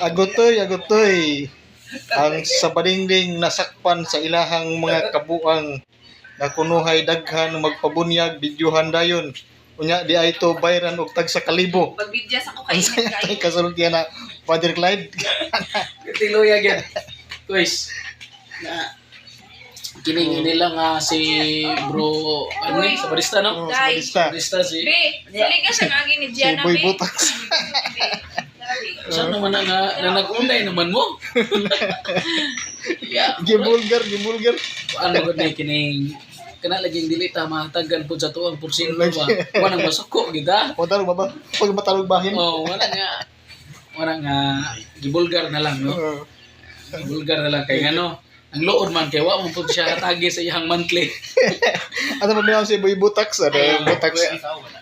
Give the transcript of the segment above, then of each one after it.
Agotoy. Ang sabaningding nasakpan sa ilahang mga kabuang na kunuhay daghan magpabunyag videohan dayon. Unya di ay to bayran og tag sa kalibo. Pagbidyas ako Ang kay saya kay kasultian na Father Clyde. Tiluya gyud. Guys, na kining nila nga si bro ano ni sa barista no? Sa barista. Barista si. Be, sili ka sa ngagi ni Si Gianna, Boy be. Butak. Saan naman na nag-unay naman mo? Yeah. Gibulgar. Ano gud ni kining kana laging dili ta mahatagan pud sa tuwang porsyento ba. Wala nang masuko gid ah. Matarog ba? Pag matarog bahin. Oh, wala nga gibulgar na lang no. Gibulgar na lang kay ano. Ang lood man kay wa man pud siya katagi sa iyang monthly. Ano ba niya si Boy Butaks?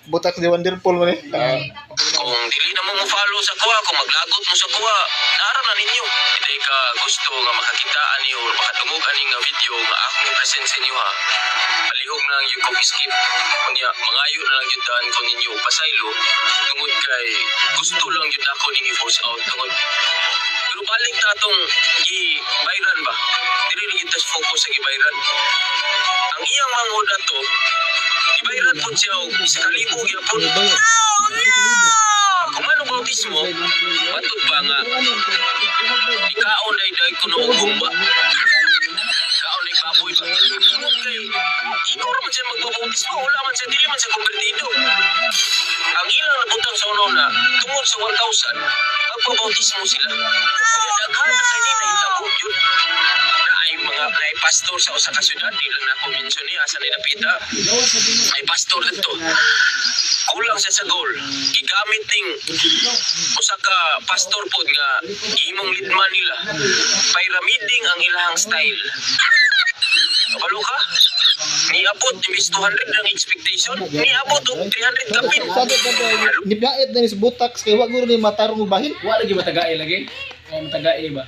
Butaks di Wonderful man eh. Kung dili na mo follow sa kuha, kung maglagot mo sa kuha, naara na ninyo. Hindi ka gusto nga makakitaan niyo o makatungog aning nga video nga akong present sa inyo ha. Palihog na lang yung copy skip. Kunya, mangayo na lang yung daan ko ninyo pasaylo. Tungod kay gusto lang yun ako ninyo force out. Tungod. Pero balik ta itong i-bayran ba? Dili rin kita focus sa i-bayran. Ang iyang mangoda to, i-bayran po siya sa kalibog yapon. Kung ano bautismo, matod ba nga, ikaon ay dahi ko noong gumba. Ikaon ay baboy ba? Sunod kay, ikaw naman siya magbabautismo, wala man siya, dili man siya konvertido. Ang ilang nabutang sa unaw na, tungod sa 1,000, magbabautismo sila. Kaya daghan na kayo na hitabo yun. Naay pastor sa usa ka syudad, di lang na ako mention niya, asa na napita. Ay pastor dito. Kulang siya sa goal. Gigamit ning usa ka pastor pod nga imong lidman nila. Pyramiding ang ilahang style. Kabalo ka? Niabot imbis 200 ang expectation. Niabot og 300 kapin. Nibait na ni si Butaks kay wag guro ni matarong og bahin. Wa lagi matagae lagi. O matagae ba?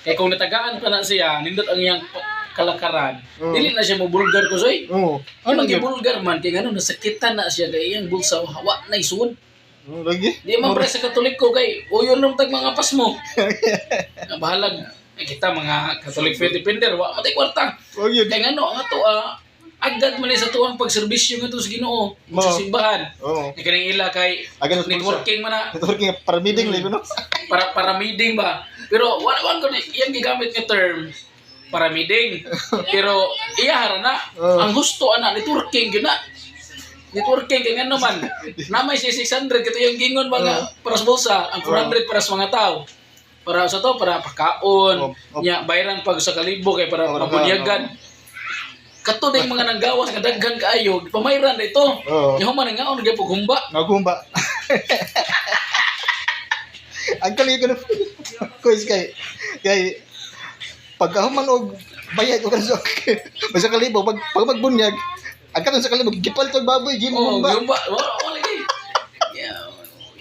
Kay kung natagaan pa na siya, nindot ang iyang kalakaran. Dili na siya mo bulgar ko soy. Oo. Ano gi bulgar man kay ngano nasakitan na siya kay iyang bulsa wa na isun. Lagi. Di man pre sa Katoliko kay uyon nung tag mga pasmo. Bahalag kita mga Catholic faith defender wa matay kwarta. Oh, yun. Kay ngano nga to agad man sa tuwang pagserbisyo nga to sa Ginoo sa simbahan. Oo. Kaning ila kay Agad na networking man na networking para meeting lagi no. para meeting ba. Pero wala ko iyang gigamit nga term para meeting. Pero iyahara na ang gusto ana networking gyud na. Networking kay ngano man. Namay si 600 kito yung gingon mga para sa bulsa, ang 400 para sa mga tao. Para sa to para pagkaon, nya bayaran pag sa kalibo kay para mabunyagan. Kato day mga nanggawas nga daghan kaayo, pamayran dito. Yung man nga on gyapon humba. Nagumba. Ang kali ko na quiz kay pagkahuman og bayad ko kanso. Basta kalibo pag magbunyag, ang katon sa kalibo gipal tog baboy gimumba. Humba. Wala lagi. Yeah.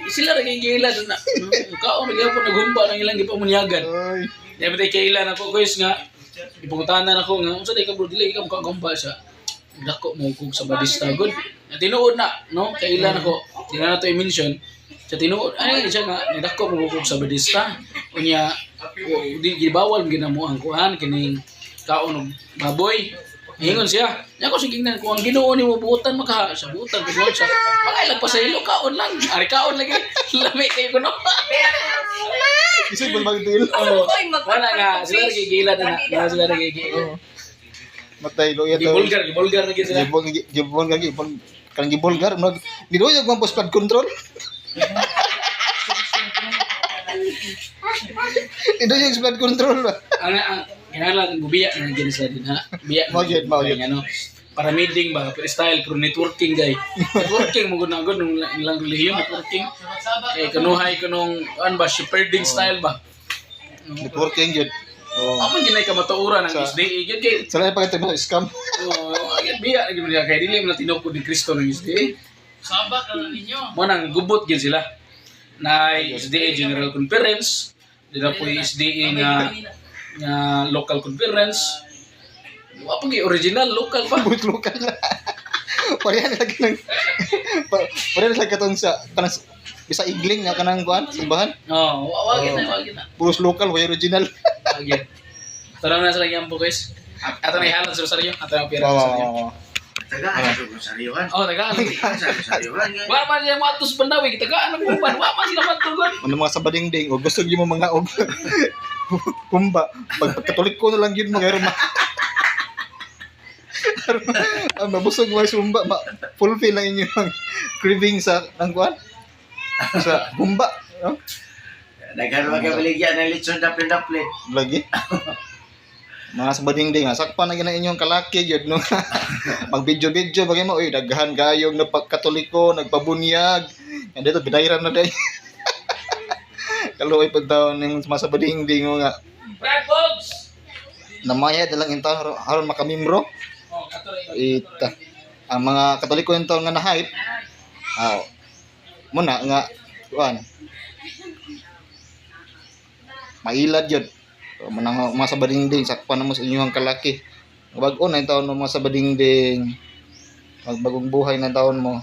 Sila ra kay gila na. Kaon gyapon naghumba nang ilang gipamunyagan. Oy. Dapat ay kailan ako guys nga ipungutanan ako nga unsa day ka bro dili ka makagumba siya. Dako mo kog sa barista good. Tinuod na no kailan ako. Di na nato i-mention. Sa tinuod ay siya nga nidako mo kog sa barista. Unya di gibawal ginamo ang kuan kining kaon og baboy. Ingon siya. Nya ko sige na ko ang Ginoo nimo buutan maka sa buutan ko siya. Pangailan pa sa ilo kaon lang. Ari kaon lagi. Lami kay ko no. Isig bal magdil. Wala nga sila nagigila na sila nagigila. Matay lo yato. Gibulgar lagi sila. Gibulgar kan gibulgar no. Nidoy og mga flood control. Ito yung flood control ba? Ang kinahanglan bubiya na gid sila din ha. Biya. Mawjud. Ano? Para meeting ba, freestyle pero networking guy. Networking mo gud nung ilang relihiyon networking. Eh kanuhay kanong an ba shepherding style ba? Networking yun. Amo ginay ka matuuran ang SDA gid kay. Sala pa kita mga scam. Agad biya lagi man kay dili man tinupod ni Kristo ng SDA. Sabak na ninyo. Mo nang gubot gid sila. Na SDA General Conference, dila po SDA nga local conference. Wa pa original local pa. Local. Pareha lagi ng pareha lagi katong sa Bisa igling nga kanang kuan, simbahan. Oh, wagin na. Puros local, way original. Wagin. Tara na sa lagyan po guys. Ato na ihalan sa rosaryo. Ato na pira sa rosaryo. Wow. Tagaan sa saryohan. Oh, tagaan. Sa saryohan. Wa man siya mo atos bandawi, tagaan ang uban. Wa man sila matugon. Ano mga sa badingding, o gusto niyo mo mga og kumba. Pag Katolik ko na lang yun mga irma. Mabusog mo sumba, fulfill lang inyong craving sa nang kuan. Sa kumba, no? Daghan magkabaligyan ng lechon daplin-daplin. Lagi. Mga sa badingding, sakpan na gina inyong kalaki gyud no. Pag video-video bagay mo, oy daghan gayog na pagkatoliko, nagpabunyag. And dito bidayran na day. Kaluoy pag taon ning mga sa badingding mo nga. Brad Bogs. Namaya dalang intaw aron makamembro. Oh, ato na Ita. Ang mga katoliko yung taon nga na-hype. Muna nga kuan. Mailad yun. So, mga sa badingding, sakpan na mo sa inyong kalaki. Bag-o na yung taon mo mga sa badingding. Magbagong buhay na taon mo.